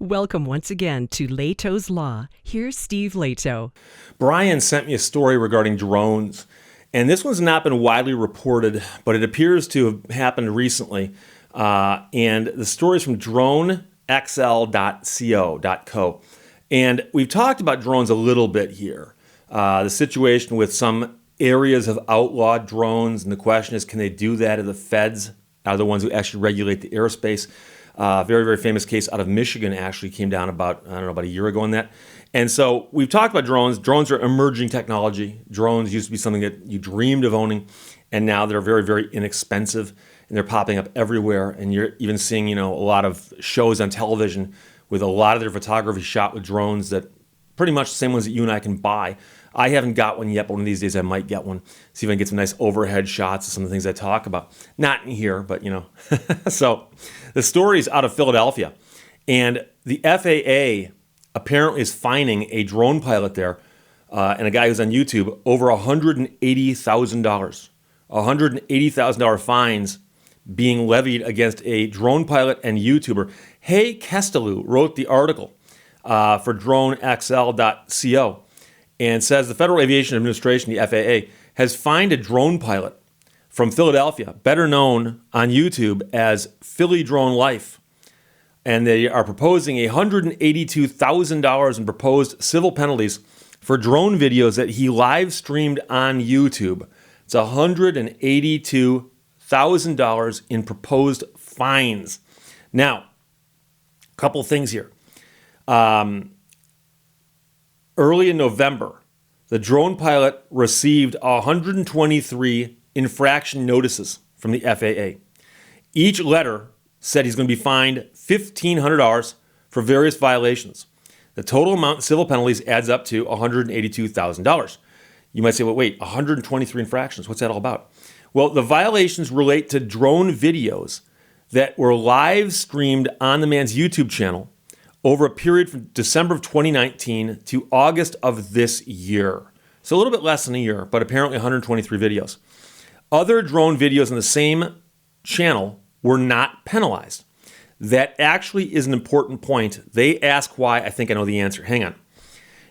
Welcome once again to Lehto's Law. Here's Steve Lehto. Brian sent me a story regarding drones, and this one's not been widely reported, but it appears to have happened recently. And the story is from dronexl.co. And we've talked about drones a little bit here. The situation with some areas of outlawed drones, and the question is, can they do that? Are the feds are the ones who actually regulate the airspace? Very, very famous case out of Michigan actually came down about a year ago on that. And so we've talked about drones. Drones are emerging technology. Drones used to be something that you dreamed of owning, and now they're very, very inexpensive, and they're popping up everywhere. And you're even seeing, a lot of shows on television with a lot of their photography shot with drones that pretty much the same ones that you and I can buy. I haven't got one yet, but one of these days I might get one. See if I can get some nice overhead shots of some of the things I talk about. Not in here, but So the story is out of Philadelphia. And the FAA apparently is fining a drone pilot there and a guy who's on YouTube over $180,000. $180,000 fines being levied against a drone pilot and YouTuber. Hey Kestelou wrote the article for dronexl.co. and says the Federal Aviation Administration, the FAA, has fined a drone pilot from Philadelphia, better known on YouTube as Philly Drone Life. And they are proposing $182,000 in proposed civil penalties for drone videos that he live streamed on YouTube. It's $182,000 in proposed fines. Now, a couple things here. Early in November, the drone pilot received 123 infraction notices from the FAA. Each letter said he's going to be fined $1,500 for various violations. The total amount of civil penalties adds up to $182,000. You might say, well, wait, 123 infractions, what's that all about? Well, the violations relate to drone videos that were live streamed on the man's YouTube channel over a period from December of 2019 to August of this year. So a little bit less than a year, but apparently 123 videos. Other drone videos on the same channel were not penalized. That actually is an important point. They ask why. I think I know the answer. Hang on.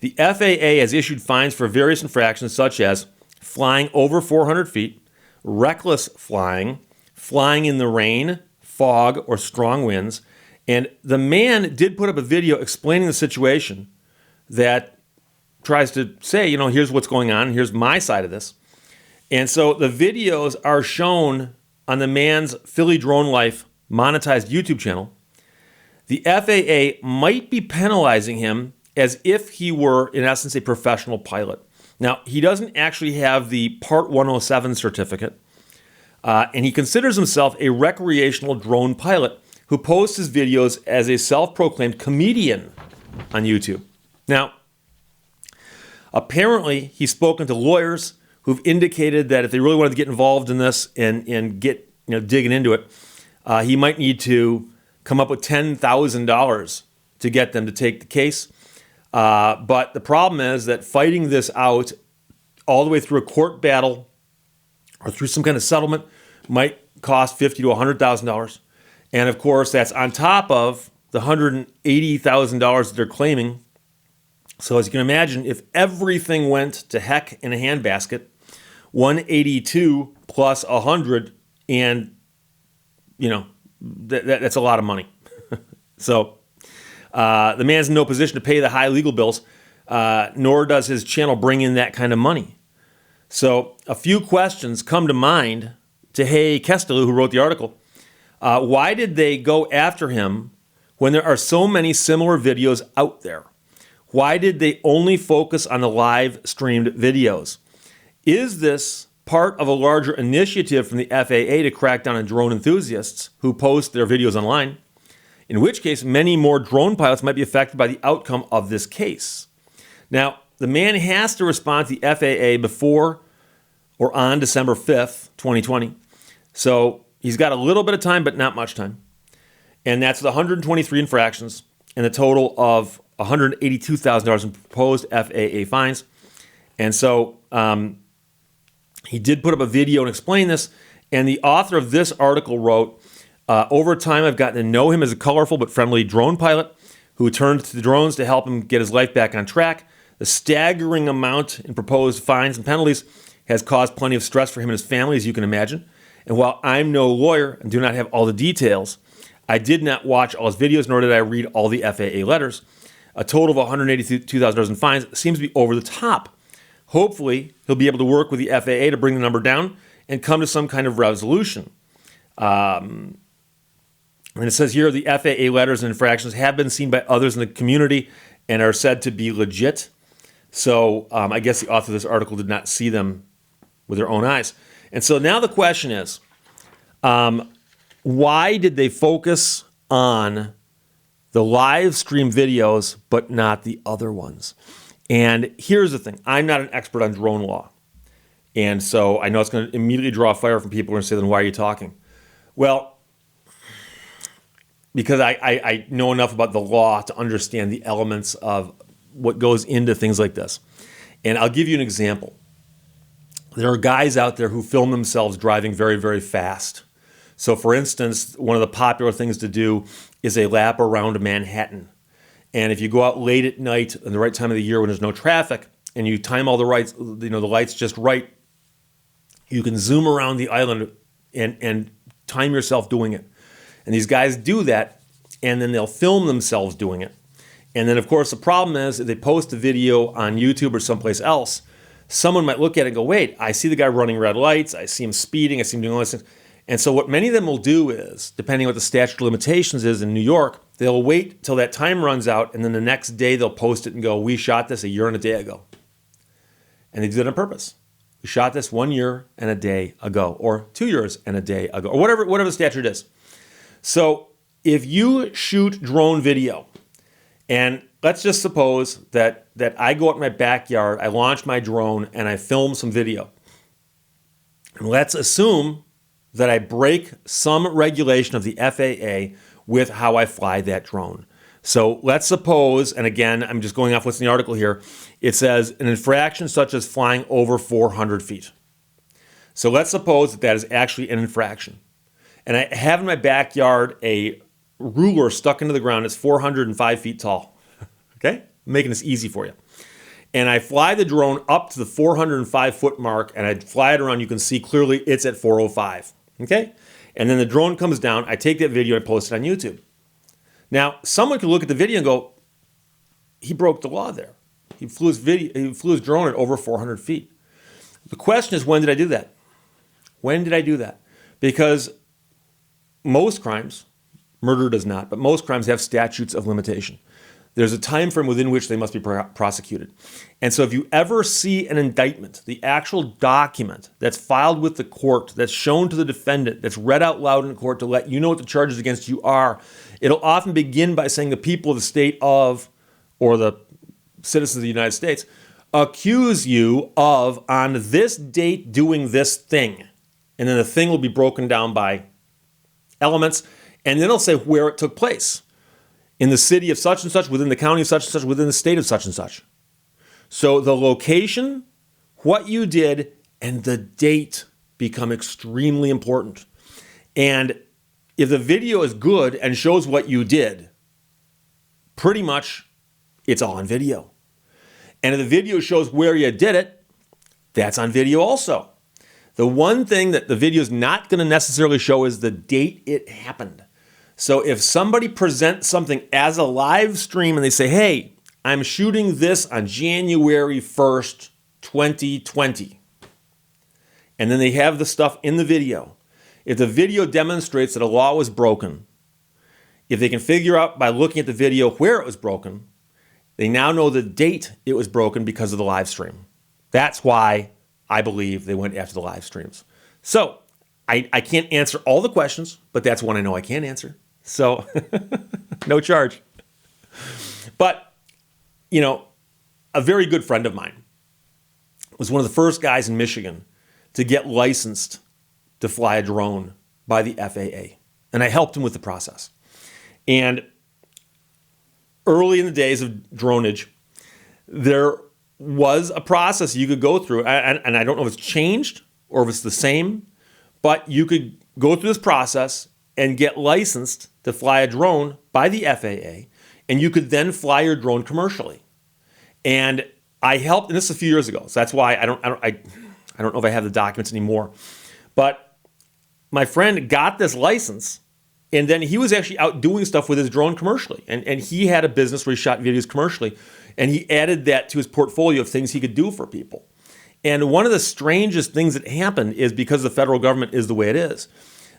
The FAA has issued fines for various infractions such as flying over 400 feet, reckless flying, flying in the rain, fog, or strong winds. And the man did put up a video explaining the situation that tries to say, here's what's going on, here's my side of this. And so the videos are shown on the man's Philly Drone Life monetized YouTube channel. The FAA might be penalizing him as if he were, in essence, a professional pilot. Now, he doesn't actually have the Part 107 certificate, and he considers himself a recreational drone pilot who posts his videos as a self-proclaimed comedian on YouTube. Now, apparently, he's spoken to lawyers who've indicated that if they really wanted to get involved in this and get digging into it, he might need to come up with $10,000 to get them to take the case. But the problem is that fighting this out all the way through a court battle or through some kind of settlement might cost $50,000 to $100,000. And of course, that's on top of the $180,000 that they're claiming. So as you can imagine, if everything went to heck in a handbasket, 182 plus 100, and that's a lot of money. So the man's in no position to pay the high legal bills, nor does his channel bring in that kind of money. So a few questions come to mind to Hey Kestelou, who wrote the article. Why did they go after him when there are so many similar videos out there? Why did they only focus on the live streamed videos? Is this part of a larger initiative from the FAA to crack down on drone enthusiasts who post their videos online? In which case, many more drone pilots might be affected by the outcome of this case. Now, the man has to respond to the FAA before or on December 5th, 2020. So he's got a little bit of time, but not much time. And that's the 123 infractions and the total of $182,000 in proposed FAA fines. And so he did put up a video and explain this. And the author of this article wrote, over time, I've gotten to know him as a colorful but friendly drone pilot who turned to the drones to help him get his life back on track. The staggering amount in proposed fines and penalties has caused plenty of stress for him and his family, as you can imagine. And while I'm no lawyer and do not have all the details, I did not watch all his videos, nor did I read all the FAA letters. A total of $182,000 in fines seems to be over the top. Hopefully, he'll be able to work with the FAA to bring the number down and come to some kind of resolution. And it says here, the FAA letters and infractions have been seen by others in the community and are said to be legit. So I guess the author of this article did not see them with their own eyes. And so now the question is, why did they focus on the live stream videos but not the other ones? And here's the thing. I'm not an expert on drone law. And so I know it's going to immediately draw fire from people who are going to say, then why are you talking? Well, because I know enough about the law to understand the elements of what goes into things like this. And I'll give you an example. There are guys out there who film themselves driving very, very fast. So for instance, one of the popular things to do is a lap around Manhattan. And if you go out late at night in the right time of the year when there's no traffic and you time all the lights just right, you can zoom around the island and time yourself doing it. And these guys do that, and then they'll film themselves doing it. And then, of course, the problem is if they post a video on YouTube or someplace else, someone might look at it and go, wait, I see the guy running red lights, I see him speeding, I see him doing all these things. And so what many of them will do is, depending on what the statute of limitations is in New York, they'll wait till that time runs out, and then the next day they'll post it and go, we shot this a year and a day ago. And they do that on purpose. We shot this 1 year and a day ago, or 2 years and a day ago, or whatever the statute is. So if you shoot drone video, and let's just suppose that I go out in my backyard, I launch my drone, and I film some video. And let's assume that I break some regulation of the FAA with how I fly that drone. So let's suppose, and again, I'm just going off what's in the article here, it says an infraction such as flying over 400 feet. So let's suppose that is actually an infraction. And I have in my backyard a ruler stuck into the ground. It's 405 feet tall. Okay? I'm making this easy for you. And I fly the drone up to the 405 foot mark, and I fly it around. You can see clearly it's at 405. Okay? And then the drone comes down. I take that video and I post it on YouTube. Now, someone could look at the video and go, he broke the law there. He flew his drone at over 400 feet. The question is, when did I do that? When did I do that? Because most crimes, murder does not, but most crimes have statutes of limitation. There's a time frame within which they must be prosecuted. And so if you ever see an indictment, the actual document that's filed with the court, that's shown to the defendant, that's read out loud in court to let you know what the charges against you are, it'll often begin by saying the people of the state of, or the citizens of the United States, accuse you of, on this date, doing this thing. And then the thing will be broken down by elements, and then it'll say where it took place. In the city of such and such, within the county of such and such, within the state of such and such. So the location, what you did, and the date become extremely important. And if the video is good and shows what you did, pretty much it's all on video. And if the video shows where you did it, that's on video also. The one thing that the video is not going to necessarily show is the date it happened. So if somebody presents something as a live stream and they say, hey, I'm shooting this on January 1st, 2020, and then they have the stuff in the video, if the video demonstrates that a law was broken, if they can figure out by looking at the video where it was broken, they now know the date it was broken because of the live stream. That's why I believe they went after the live streams. So I can't answer all the questions, but that's one I know I can answer. So no charge. But, you know, a very good friend of mine was one of the first guys in Michigan to get licensed to fly a drone by the FAA. And I helped him with the process. And early in the days of dronage, there was a process you could go through. And I don't know if it's changed or if it's the same, but you could go through this process and get licensed to fly a drone by the FAA and you could then fly your drone commercially. And I helped, and this is a few years ago, so that's why I don't know if I have the documents anymore. But my friend got this license, and then he was actually out doing stuff with his drone commercially. And he had a business where he shot videos commercially, and he added that to his portfolio of things he could do for people. And one of the strangest things that happened is, because the federal government is the way it is,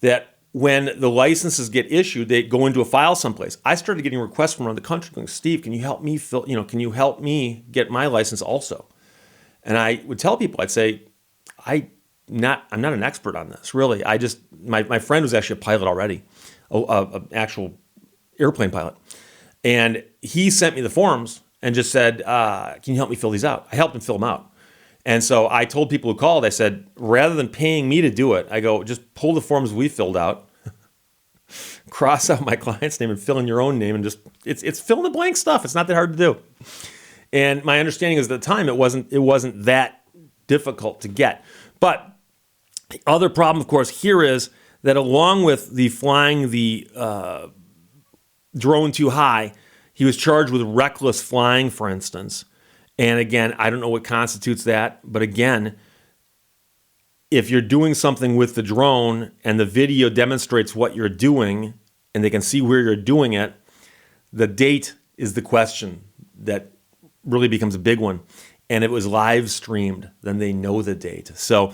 that when the licenses get issued, they go into a file someplace. I started getting requests from around the country going, Steve, can you help me can you help me get my license also? And I would tell people, I'd say, I'm not an expert on this, really. My friend was actually a pilot already, an actual airplane pilot. And he sent me the forms and just said, can you help me fill these out? I helped him fill them out. And so I told people who called, I said, rather than paying me to do it, I go, just pull the forms we filled out, cross out my client's name and fill in your own name, and just, it's fill in the blank stuff. It's not that hard to do. And my understanding is at the time, it wasn't that difficult to get. But the other problem, of course, here is that along with the flying the drone too high, he was charged with reckless flying, for instance. And again, I don't know what constitutes that, but again, if you're doing something with the drone and the video demonstrates what you're doing and they can see where you're doing it, the date is the question that really becomes a big one. And if it was live streamed, then they know the date. So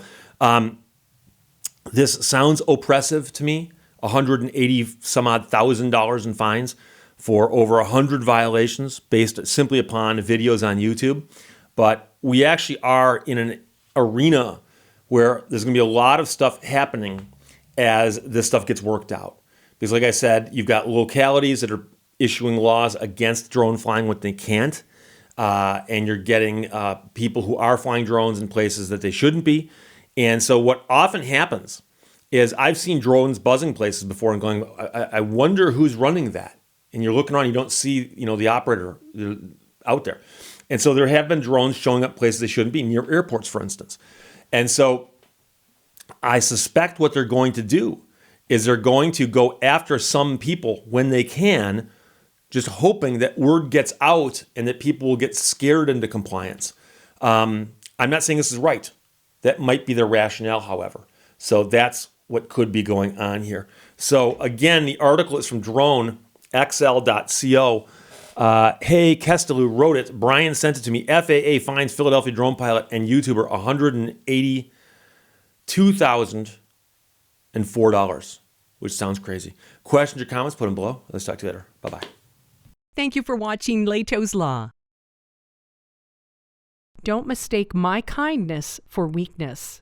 this sounds oppressive to me, $180 some odd thousand in fines for over 100 violations based simply upon videos on YouTube. But we actually are in an arena where there's going to be a lot of stuff happening as this stuff gets worked out. Because like I said, you've got localities that are issuing laws against drone flying when they can't. And you're getting people who are flying drones in places that they shouldn't be. And so what often happens is I've seen drones buzzing places before and going, I wonder who's running that. And you're looking around, you don't see, the operator out there. And so there have been drones showing up places they shouldn't be, near airports, for instance. And so I suspect what they're going to do is they're going to go after some people when they can, just hoping that word gets out and that people will get scared into compliance. I'm not saying this is right. That might be their rationale, however. So that's what could be going on here. So again, the article is from dronexl.co. Hey, Kestelou wrote it. Brian sent it to me. FAA fines Philadelphia drone pilot and YouTuber $182,004, which sounds crazy. Questions or comments, put them below. Let's talk to you later. Bye-bye. Thank you for watching Lehto's Law. Don't mistake my kindness for weakness.